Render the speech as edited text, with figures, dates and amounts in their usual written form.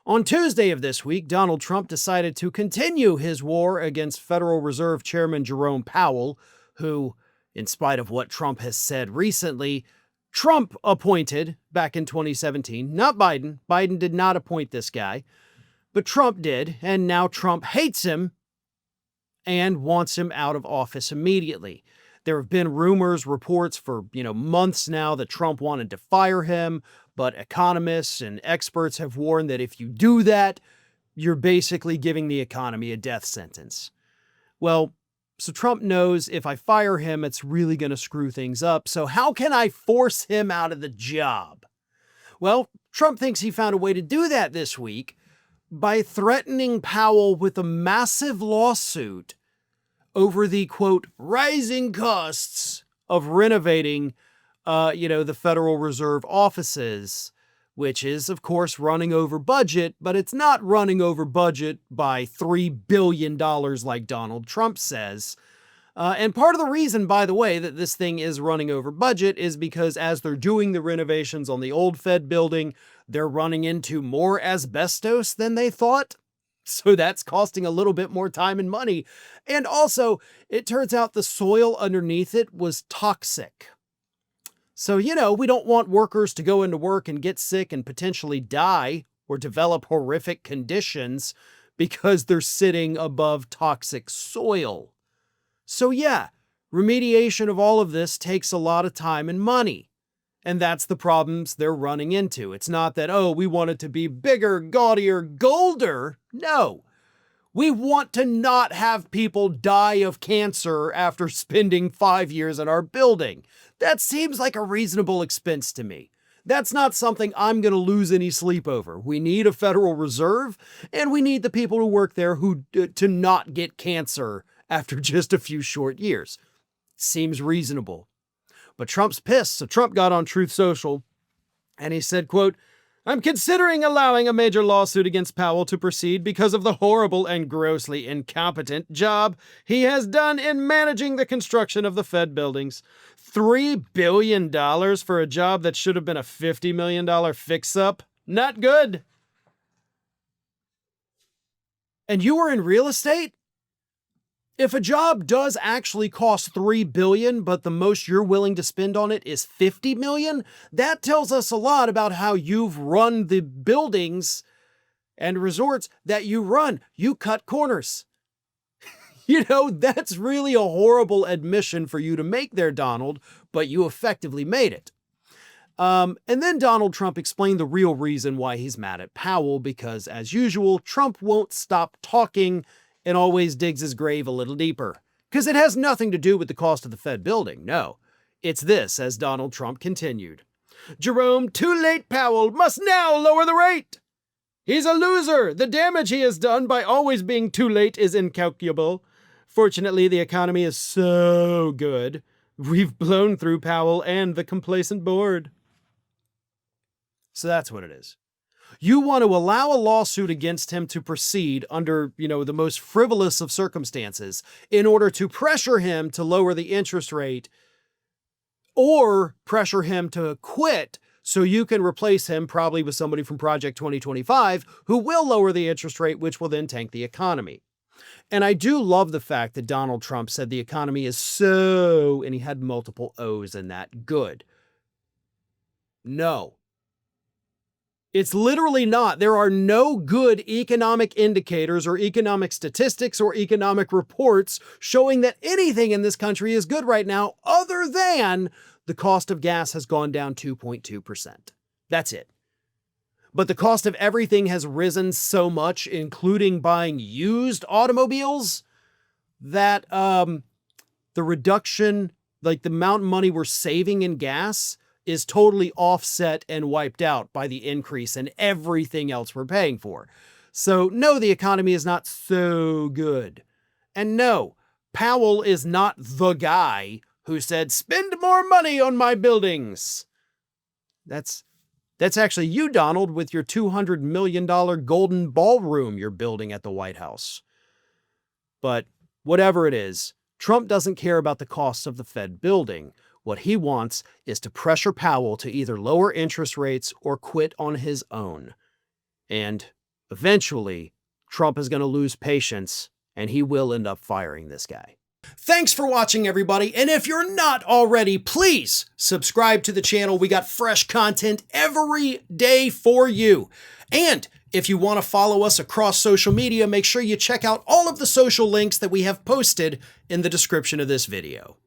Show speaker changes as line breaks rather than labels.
On Tuesday of this week, Donald Trump decided to continue his war against Federal Reserve Chairman Jerome Powell, who, in spite of what Trump has said recently, Trump appointed back in 2017, not Biden. Biden did not appoint this guy, but Trump did, and now Trump hates him and wants him out of office immediately. There have been rumors, reports for, months now that Trump wanted to fire him, but economists and experts have warned that if you do that, you're basically giving the economy a death sentence. Well, so Trump knows if I fire him, it's really going to screw things up. So how can I force him out of the job? Well, Trump thinks he found a way to do that this week by threatening Powell with a massive lawsuit over the, quote, rising costs of renovating, the Federal Reserve offices, which is, of course, running over budget, but it's not running over budget by $3 billion like Donald Trump says. And part of the reason, by the way, that this thing is running over budget is because as they're doing the renovations on the old Fed building, they're running into more asbestos than they thought. So that's costing a little bit more time and money. And also, it turns out the soil underneath it was toxic. So, we don't want workers to go into work and get sick and potentially die or develop horrific conditions because they're sitting above toxic soil. So yeah, remediation of all of this takes a lot of time and money. And that's the problems they're running into. It's not that, we want it to be bigger, gaudier, golder. No. We want to not have people die of cancer after spending 5 years in our building. That seems like a reasonable expense to me. That's not something I'm going to lose any sleep over. We need a Federal Reserve, and we need the people who work there to not get cancer after just a few short years. Seems reasonable. But Trump's pissed, so Trump got on Truth Social, and he said, quote, I'm considering allowing a major lawsuit against Powell to proceed because of the horrible and grossly incompetent job he has done in managing the construction of the Fed buildings. $3 billion for a job that should have been a $50 million fix-up? Not good. And you were in real estate? If a job does actually cost $3 billion, but the most you're willing to spend on it is $50 million, that tells us a lot about how you've run the buildings and resorts that you run. You cut corners. That's really a horrible admission for you to make there, Donald, but you effectively made it. And then Donald Trump explained the real reason why he's mad at Powell, because as usual, Trump won't stop talking and always digs his grave a little deeper. Because it has nothing to do with the cost of the Fed building, no. It's this, as Donald Trump continued. Jerome Too Late Powell must now lower the rate. He's a loser. The damage he has done by always being too late is incalculable. Fortunately, the economy is so good. We've blown through Powell and the complacent board. So that's what it is. You want to allow a lawsuit against him to proceed under, the most frivolous of circumstances in order to pressure him to lower the interest rate or pressure him to quit so you can replace him probably with somebody from Project 2025 who will lower the interest rate, which will then tank the economy. And I do love the fact that Donald Trump said the economy is so, and he had multiple O's in that, good. No. It's literally not. There are no good economic indicators or economic statistics or economic reports showing that anything in this country is good right now other than the cost of gas has gone down 2.2%. That's it. But the cost of everything has risen so much, including buying used automobiles, that the reduction, like the amount of money we're saving in gas, is totally offset and wiped out by the increase in everything else we're paying for. So no, the economy is not so good. And no, Powell is not the guy who said, spend more money on my buildings. That's actually you, Donald, with your $200 million golden ballroom you're building at the White House. But whatever it is, Trump doesn't care about the costs of the Fed building. What he wants is to pressure Powell to either lower interest rates or quit on his own. And eventually Trump is going to lose patience and he will end up firing this guy. Thanks for watching, everybody. And if you're not already, please subscribe to the channel. We got fresh content every day for you. And if you want to follow us across social media, make sure you check out all of the social links that we have posted in the description of this video.